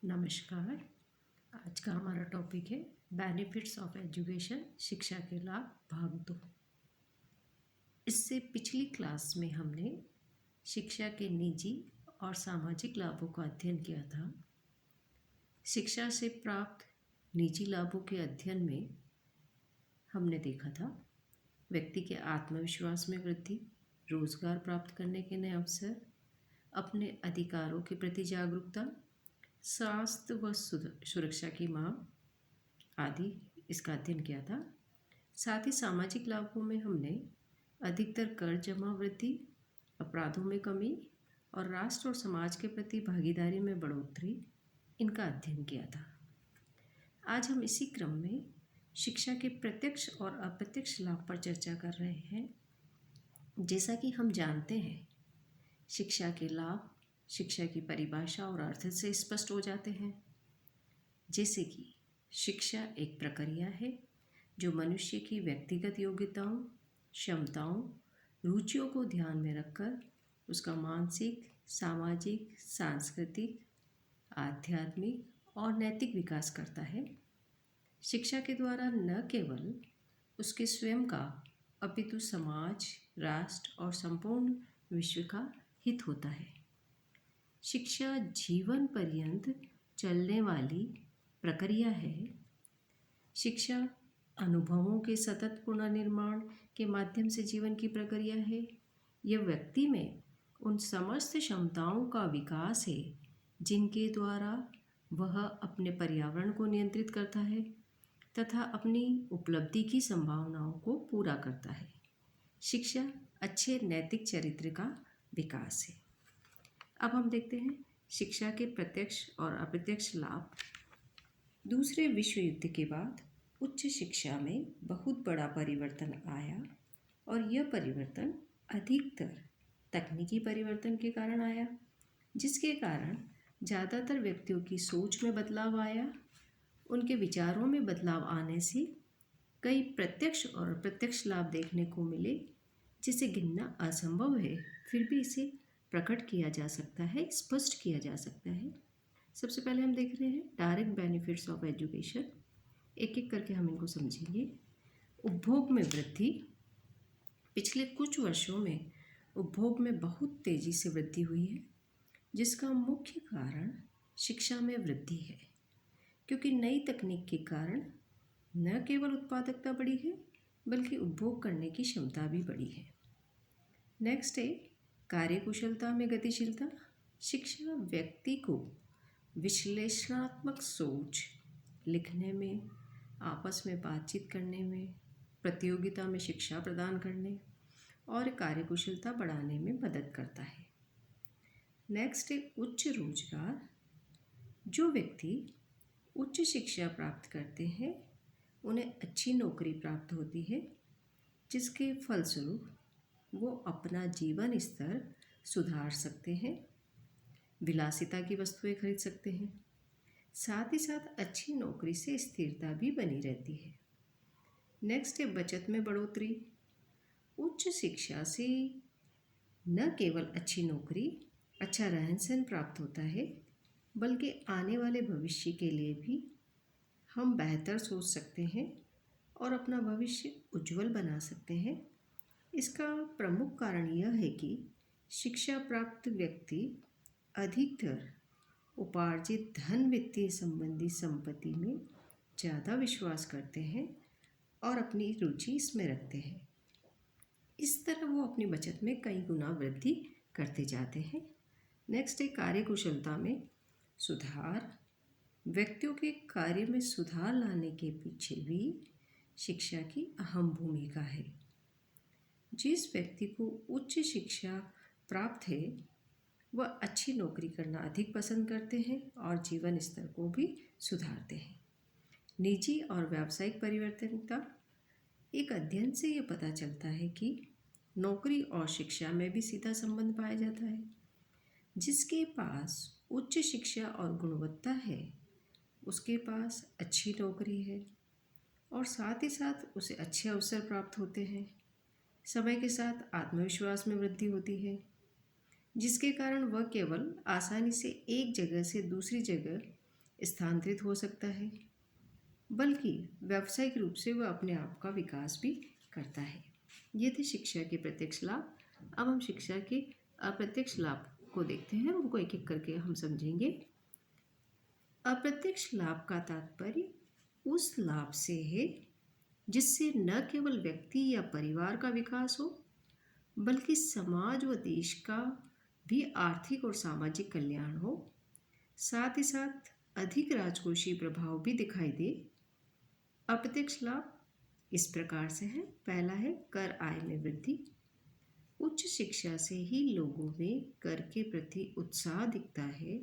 नमस्कार। आज का हमारा टॉपिक है बेनिफिट्स ऑफ एजुकेशन, शिक्षा के लाभ, भाग 2। इससे पिछली क्लास में हमने शिक्षा के निजी और सामाजिक लाभों का अध्ययन किया था। शिक्षा से प्राप्त निजी लाभों के अध्ययन में हमने देखा था व्यक्ति के आत्मविश्वास में वृद्धि, रोजगार प्राप्त करने के नए अवसर, अपने अधिकारों के प्रति जागरूकता, स्वास्थ्य व सुरक्षा की मांग आदि इसका अध्ययन किया था। साथ ही सामाजिक लाभों में हमने अधिकतर कर जमा वृद्धि, अपराधों में कमी और राष्ट्र और समाज के प्रति भागीदारी में बढ़ोतरी इनका अध्ययन किया था। आज हम इसी क्रम में शिक्षा के प्रत्यक्ष और अप्रत्यक्ष लाभ पर चर्चा कर रहे हैं। जैसा कि हम जानते हैं, शिक्षा के लाभ शिक्षा की परिभाषा और अर्थ से स्पष्ट हो जाते हैं। जैसे कि शिक्षा एक प्रक्रिया है जो मनुष्य की व्यक्तिगत योग्यताओं, क्षमताओं, रुचियों को ध्यान में रखकर उसका मानसिक, सामाजिक, सांस्कृतिक, आध्यात्मिक और नैतिक विकास करता है। शिक्षा के द्वारा न केवल उसके स्वयं का अपितु समाज, राष्ट्र और संपूर्ण विश्व का हित होता है। शिक्षा जीवन पर्यंत चलने वाली प्रक्रिया है। शिक्षा अनुभवों के सतत पुनर्निर्माण के माध्यम से जीवन की प्रक्रिया है। यह व्यक्ति में उन समस्त क्षमताओं का विकास है जिनके द्वारा वह अपने पर्यावरण को नियंत्रित करता है तथा अपनी उपलब्धि की संभावनाओं को पूरा करता है। शिक्षा अच्छे नैतिक चरित्र का विकास है। अब हम देखते हैं शिक्षा के प्रत्यक्ष और अप्रत्यक्ष लाभ। दूसरे विश्व युद्ध के बाद उच्च शिक्षा में बहुत बड़ा परिवर्तन आया और यह परिवर्तन अधिकतर तकनीकी परिवर्तन के कारण आया, जिसके कारण ज़्यादातर व्यक्तियों की सोच में बदलाव आया। उनके विचारों में बदलाव आने से कई प्रत्यक्ष और अप्रत्यक्ष लाभ देखने को मिले, जिसे गिनना असंभव है, फिर भी इसे प्रकट किया जा सकता है, स्पष्ट किया जा सकता है। सबसे पहले हम देख रहे हैं डायरेक्ट बेनिफिट्स ऑफ एजुकेशन। एक एक करके हम इनको समझेंगे। उपभोग में वृद्धि। पिछले कुछ वर्षों में उपभोग में बहुत तेज़ी से वृद्धि हुई है, जिसका मुख्य कारण शिक्षा में वृद्धि है, क्योंकि नई तकनीक के कारण न केवल उत्पादकता बढ़ी है बल्कि उपभोग करने की क्षमता भी बढ़ी है। नेक्स्ट है कार्यकुशलता में गतिशीलता। शिक्षा व्यक्ति को विश्लेषणात्मक सोच, लिखने में, आपस में बातचीत करने में, प्रतियोगिता में शिक्षा प्रदान करने और कार्यकुशलता बढ़ाने में मदद करता है। नेक्स्ट है उच्च रोजगार। जो व्यक्ति उच्च शिक्षा प्राप्त करते हैं उन्हें अच्छी नौकरी प्राप्त होती है, जिसके फलस्वरूप वो अपना जीवन स्तर सुधार सकते हैं, विलासिता की वस्तुएं खरीद सकते हैं। साथ ही साथ अच्छी नौकरी से स्थिरता भी बनी रहती है। नेक्स्ट है बचत में बढ़ोतरी। उच्च शिक्षा से न केवल अच्छी नौकरी, अच्छा रहन सहन प्राप्त होता है, बल्कि आने वाले भविष्य के लिए भी हम बेहतर सोच सकते हैं और अपना भविष्य उज्जवल बना सकते हैं। इसका प्रमुख कारण यह है कि शिक्षा प्राप्त व्यक्ति अधिकतर उपार्जित धन वित्तीय संबंधी संपत्ति में ज़्यादा विश्वास करते हैं और अपनी रुचि इसमें रखते हैं। इस तरह वो अपनी बचत में कई गुना वृद्धि करते जाते हैं। नेक्स्ट है कार्यकुशलता में सुधार। व्यक्तियों के कार्य में सुधार लाने के पीछे भी शिक्षा की अहम भूमिका है। जिस व्यक्ति को उच्च शिक्षा प्राप्त है वह अच्छी नौकरी करना अधिक पसंद करते हैं और जीवन स्तर को भी सुधारते हैं। निजी और व्यावसायिक परिवर्तनता। एक अध्ययन से ये पता चलता है कि नौकरी और शिक्षा में भी सीधा संबंध पाया जाता है। जिसके पास उच्च शिक्षा और गुणवत्ता है उसके पास अच्छी नौकरी है और साथ ही साथ उसे अच्छे अवसर प्राप्त होते हैं। समय के साथ आत्मविश्वास में वृद्धि होती है, जिसके कारण वह केवल आसानी से एक जगह से दूसरी जगह स्थानांतरित हो सकता है, बल्कि व्यावसायिक रूप से वह अपने आप का विकास भी करता है। ये थे शिक्षा के प्रत्यक्ष लाभ। अब हम शिक्षा के अप्रत्यक्ष लाभ को देखते हैं, उनको एक एक करके हम समझेंगे। अप्रत्यक्ष लाभ का तात्पर्य उस लाभ से है जिससे न केवल व्यक्ति या परिवार का विकास हो, बल्कि समाज व देश का भी आर्थिक और सामाजिक कल्याण हो, साथ ही साथ अधिक राजकोषीय प्रभाव भी दिखाई दे। अप्रत्यक्ष लाभ इस प्रकार से है। पहला है कर आय में वृद्धि। उच्च शिक्षा से ही लोगों में कर के प्रति उत्साह दिखता है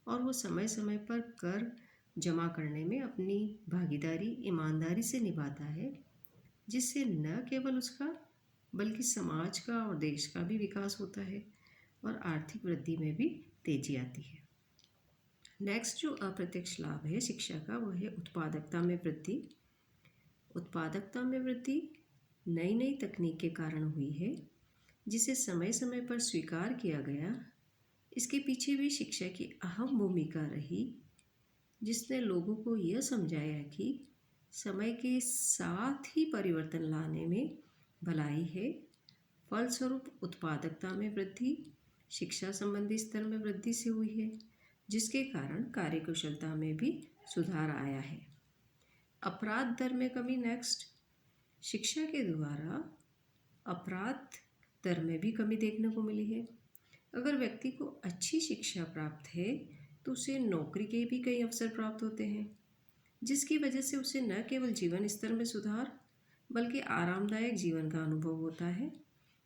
और वो समय समय पर कर जमा करने में अपनी भागीदारी ईमानदारी से निभाता है, जिससे न केवल उसका बल्कि समाज का और देश का भी विकास होता है और आर्थिक वृद्धि में भी तेजी आती है। नेक्स्ट जो अप्रत्यक्ष लाभ है शिक्षा का, वह है उत्पादकता में वृद्धि। उत्पादकता में वृद्धि नई नई तकनीक के कारण हुई है, जिसे समय समय पर स्वीकार किया गया। इसके पीछे भी शिक्षा की अहम भूमिका रही, जिसने लोगों को यह समझाया कि समय के साथ ही परिवर्तन लाने में भलाई है। फलस्वरूप उत्पादकता में वृद्धि शिक्षा संबंधी स्तर में वृद्धि से हुई है, जिसके कारण कार्यकुशलता में भी सुधार आया है। अपराध दर में कमी। नेक्स्ट, शिक्षा के द्वारा अपराध दर में भी कमी देखने को मिली है। अगर व्यक्ति को अच्छी शिक्षा प्राप्त है तो उसे नौकरी के भी कई अवसर प्राप्त होते हैं, जिसकी वजह से उसे न केवल जीवन स्तर में सुधार बल्कि आरामदायक जीवन का अनुभव होता है।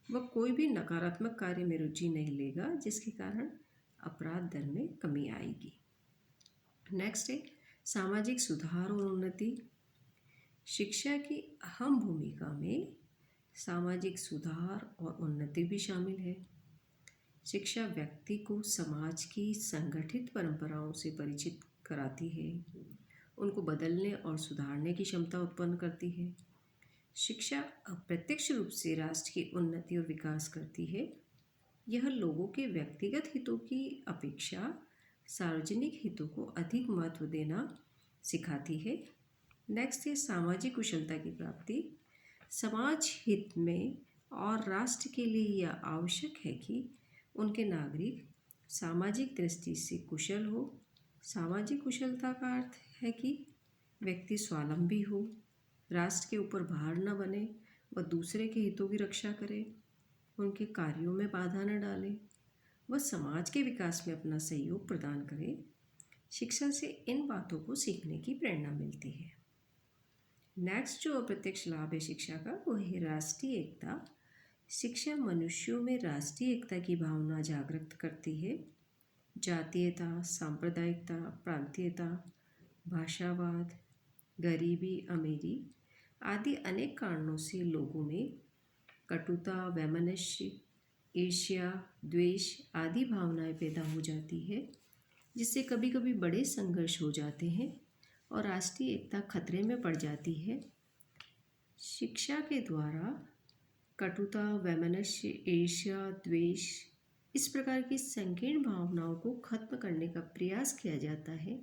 वह कोई भी नकारात्मक कार्य में रुचि नहीं लेगा, जिसके कारण अपराध दर में कमी आएगी। नेक्स्ट है सामाजिक सुधार और उन्नति। शिक्षा की अहम भूमिका में सामाजिक सुधार और उन्नति भी शामिल है। शिक्षा व्यक्ति को समाज की संगठित परंपराओं से परिचित कराती है, उनको बदलने और सुधारने की क्षमता उत्पन्न करती है। शिक्षा अप्रत्यक्ष रूप से राष्ट्र की उन्नति और विकास करती है। यह लोगों के व्यक्तिगत हितों की अपेक्षा सार्वजनिक हितों को अधिक महत्व देना सिखाती है। नेक्स्ट है सामाजिक कुशलता की प्राप्ति। समाज हित में और राष्ट्र के लिए यह आवश्यक है कि उनके नागरिक सामाजिक दृष्टि से कुशल हो। सामाजिक कुशलता का अर्थ है कि व्यक्ति स्वावलंबी हो, राष्ट्र के ऊपर भार न बने, वह दूसरे के हितों की रक्षा करे, उनके कार्यों में बाधा न डाले, वह समाज के विकास में अपना सहयोग प्रदान करे। शिक्षा से इन बातों को सीखने की प्रेरणा मिलती है। नेक्स्ट जो अप्रत्यक्ष लाभ है शिक्षा का, वो है राष्ट्रीय एकता। शिक्षा मनुष्यों में राष्ट्रीय एकता की भावना जागृत करती है। जातीयता, सांप्रदायिकता, प्रांतीयता, भाषावाद, गरीबी, अमीरी आदि अनेक कारणों से लोगों में कटुता, वैमनस्य, ईर्ष्या, द्वेष आदि भावनाएं पैदा हो जाती है, जिससे कभी कभी बड़े संघर्ष हो जाते हैं और राष्ट्रीय एकता खतरे में पड़ जाती है। शिक्षा के द्वारा कटुता, वैमनस्य, ईर्ष्या, द्वेष इस प्रकार की संकीर्ण भावनाओं को खत्म करने का प्रयास किया जाता है।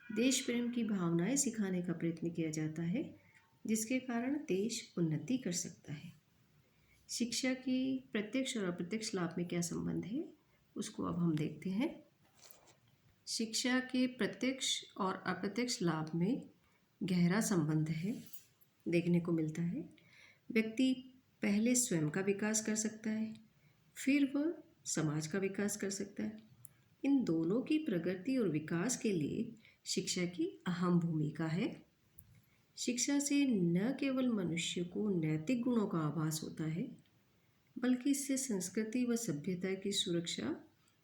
देश प्रेम की भावनाएं सिखाने का प्रयत्न किया जाता है, जिसके कारण देश उन्नति कर सकता है। शिक्षा की प्रत्यक्ष और अप्रत्यक्ष लाभ में क्या संबंध है, उसको अब हम देखते हैं। शिक्षा के प्रत्यक्ष और अप्रत्यक्ष लाभ में गहरा संबंध है, देखने को मिलता है। व्यक्ति पहले स्वयं का विकास कर सकता है, फिर वह समाज का विकास कर सकता है। इन दोनों की प्रगति और विकास के लिए शिक्षा की अहम भूमिका है। शिक्षा से न केवल मनुष्य को नैतिक गुणों का आभास होता है, बल्कि इससे संस्कृति व सभ्यता की सुरक्षा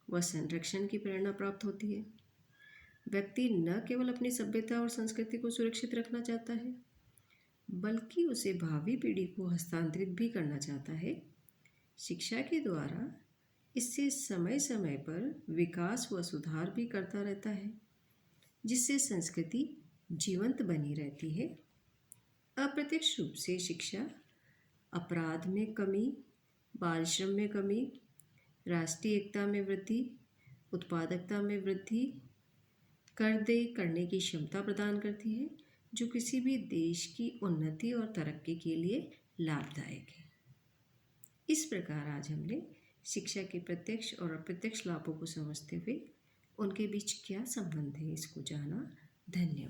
व संरक्षण की प्रेरणा प्राप्त होती है। व्यक्ति न केवल अपनी सभ्यता और संस्कृति को सुरक्षित रखना चाहता है, बल्कि उसे भावी पीढ़ी को हस्तांतरित भी करना चाहता है। शिक्षा के द्वारा इससे समय समय पर विकास व सुधार भी करता रहता है, जिससे संस्कृति जीवंत बनी रहती है। अप्रत्यक्ष रूप से शिक्षा अपराध में कमी, बाल श्रम में कमी, राष्ट्रीय एकता में वृद्धि, उत्पादकता में वृद्धि, कर दे करने की क्षमता प्रदान करती है, जो किसी भी देश की उन्नति और तरक्की के लिए लाभदायक है। इस प्रकार आज हमने शिक्षा के प्रत्यक्ष और अप्रत्यक्ष लाभों को समझते हुए उनके बीच क्या संबंध है इसको जाना। धन्यवाद।